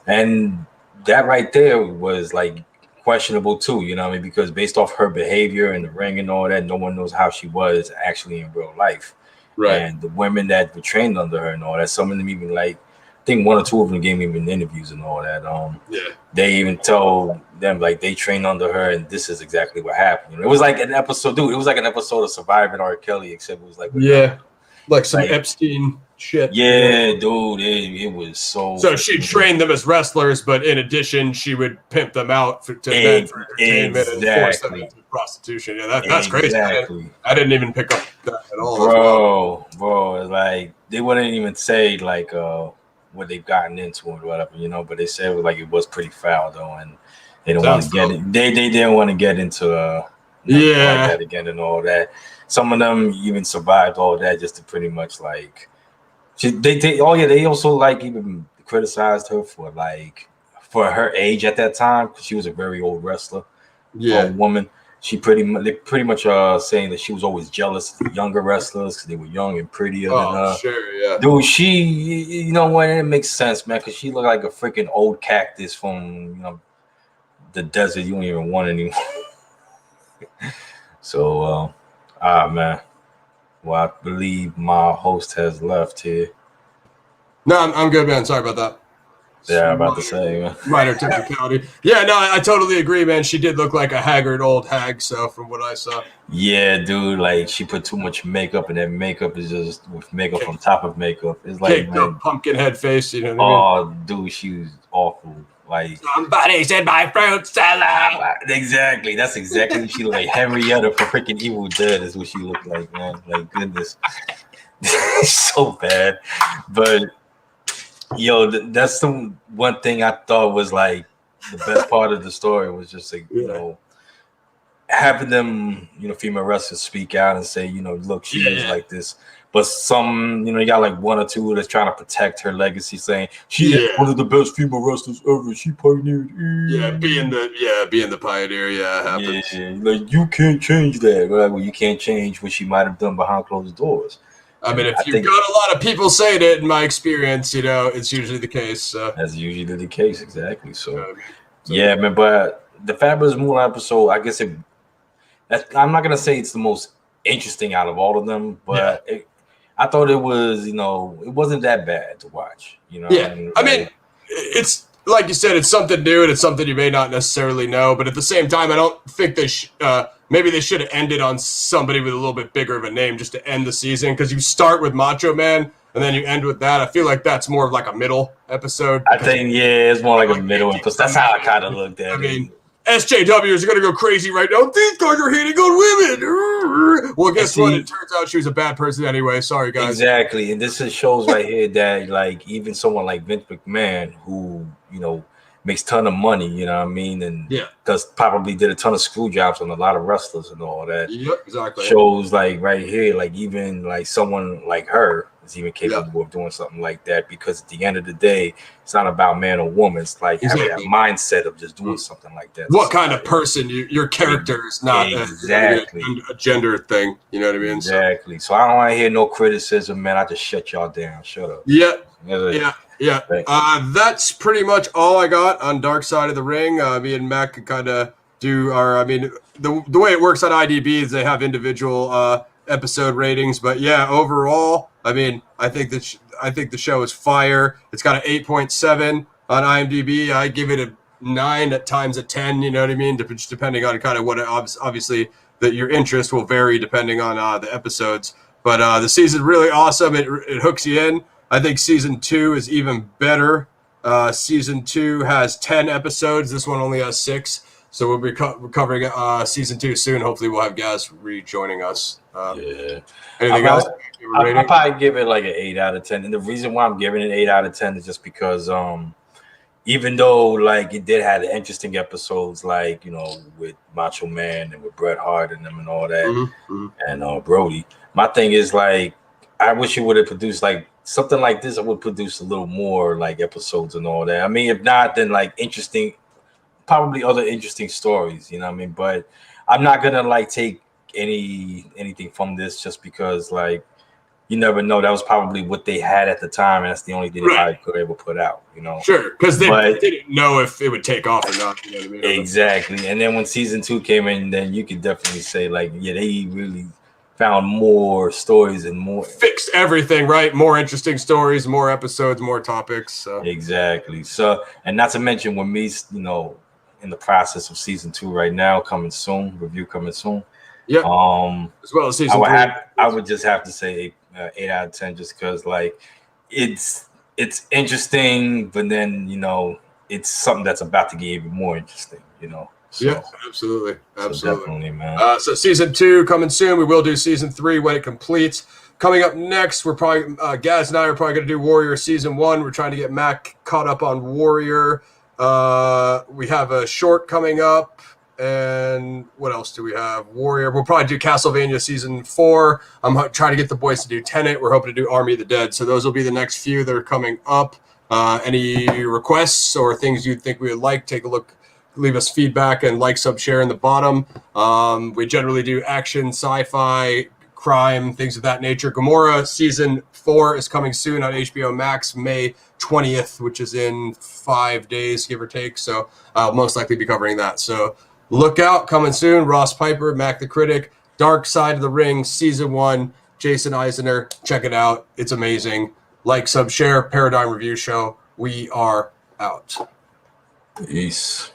and that right there was like questionable too, because based off her behavior in the ring and all that, no one knows how she was actually in real life. Right. And the women that were trained under her and all that, some of them even like, I think one or two of them gave me even interviews and all that. They even told them like they trained under her, and this is exactly what happened. It was like an episode, dude. It was like an episode of Surviving R. Kelly, except it was like like some Epstein shit. Yeah, dude, it was so. So she trained them as wrestlers, but in addition, she would pimp them out for entertainment and force them into prostitution. Yeah, that's crazy. I didn't even pick up that at all. Bro, like they wouldn't even say like what they've gotten into or whatever, but they said it was pretty foul though, and they don't want to get it. They didn't want to get into like that again and all that. Some of them even survived all that just to pretty much like they also like even criticized her for her age at that time, because she was a very old wrestler, woman. They pretty much saying that she was always jealous of the younger wrestlers because they were young and prettier than her. Sure, yeah. Dude, she, what? It makes sense, man, because she looked like a freaking old cactus from, the desert you don't even want anymore. So, man. Well, I believe my host has left here. No, I'm good, man. Sorry about that. Yeah, I'm about to say, man. Minor technicality. Yeah, no, I totally agree, man. She did look like a haggard old hag, so from what I saw. Yeah, dude, like she put too much makeup, and that makeup is just with makeup on top of makeup. It's like pumpkin head face, you know what I mean? Dude, she was awful. Like somebody's in my fruit salad. Exactly. That's exactly what she looked like. Henrietta from freaking Evil Dead is what she looked like, man. Like goodness. So bad. But that's the one thing I thought was like the best part of the story was just like, having them, female wrestlers speak out and say, look, she is like this. But some, you got like one or two that's trying to protect her legacy, saying she is one of the best female wrestlers ever. She pioneered. Being the pioneer. Yeah, happens. Yeah, like you can't change that. Well, you can't change what she might have done behind closed doors. I mean, if you've got a lot of people saying it, in my experience, it's usually the case. That's usually the case, exactly. So yeah, man. But the Fabulous Moolah episode, I guess I'm not gonna say it's the most interesting out of all of them, but I thought it was, it wasn't that bad to watch. I mean, it's like you said, it's something new and it's something you may not necessarily know. But at the same time, I don't think maybe they should have ended on somebody with a little bit bigger of a name just to end the season, because you start with Macho Man, and then you end with that. I feel like that's more of like a middle episode. I think, yeah, it's more like a middle episode. That's how I kind of looked at it. I mean, SJWs are going to go crazy right now. These guys are hating on women. Well, guess what? It turns out she was a bad person anyway. Sorry, guys. Exactly. And this shows right here that, like, even someone like Vince McMahon, who, you know, makes a ton of money, you know what I mean? And probably did a ton of screw jobs on a lot of wrestlers and all that. Yep, exactly. Shows, like, right here, like, even, like, someone like her is even capable of doing something like that, because at the end of the day, it's not about man or woman. It's like having that mindset of just doing something like that. What kind of person your character is, not a gender thing. You know what I mean? Exactly. So I don't want to hear no criticism, man. I just shut y'all down. Shut up. Yeah. That's pretty much all I got on Dark Side of the Ring. Me and Mac can kind of do our. I mean, the way it works on IDB is they have individual episode ratings, but yeah, overall, I mean, I think the show is fire. It's got an 8.7 on IMDb. I give it a 9 at times a 10. You know what I mean? Depending on kind of what obviously that your interest will vary depending on the episodes. But the season really awesome. It hooks you in. I think season 2 is even better. Season 2 has 10 episodes. This one only has 6. So we'll be covering season 2 soon. Hopefully we'll have Gaz rejoining us. Anything else? I'll probably give it like an 8 out of 10. And the reason why I'm giving it 8 out of 10 is just because even though like it did have interesting episodes, like, you know, with Macho Man and with Bret Hart and them and all that, and Brody, my thing is like, I wish you would have produced like something like this. I would produce a little more like episodes and all that. I mean, if not, then like probably other interesting stories, you know what I mean? But I'm not gonna like take anything from this, just because like you never know. That was probably what they had at the time, and that's the only thing they probably could ever put out, you know? Sure, because they didn't know if it would take off or not. You know what I mean? Exactly. And then when season 2 came in, then you could definitely say like, yeah, they really found more stories and more fixed everything, right? More interesting stories, more episodes, more topics. So. Exactly. So, and not to mention with me, you know, in the process of season 2 right now, coming soon, review coming soon. Yeah. As well as season 3. I would just have to say 8 out of 10, just because like it's interesting, but then, you know, it's something that's about to get even more interesting, you know. So, yeah, absolutely. So definitely, man. So season 2 coming soon. We will do season 3 when it completes. Coming up next, we're probably Gaz and I are probably going to do Warrior season 1. We're trying to get Mac caught up on Warrior. We have a short coming up, and what else do we have? Warrior. We'll probably do Castlevania season 4. I'm trying to get the boys to do Tenet. We're hoping to do Army of the Dead. So those will be the next few that are coming up. Any requests or things you think we would like, take a look. Leave us feedback and like, sub, share in the bottom. We generally do action, sci-fi, crime, things of that nature. Gomorrah season 4 is coming soon on HBO Max, May 20th, which is in 5 days, give or take. So I'll most likely be covering that. So look out, coming soon. Ross Piper, Mac the Critic, Dark Side of the Ring, season 1, Jason Eisner. Check it out. It's amazing. Like, sub, share, Paradigm Review Show. We are out. Peace.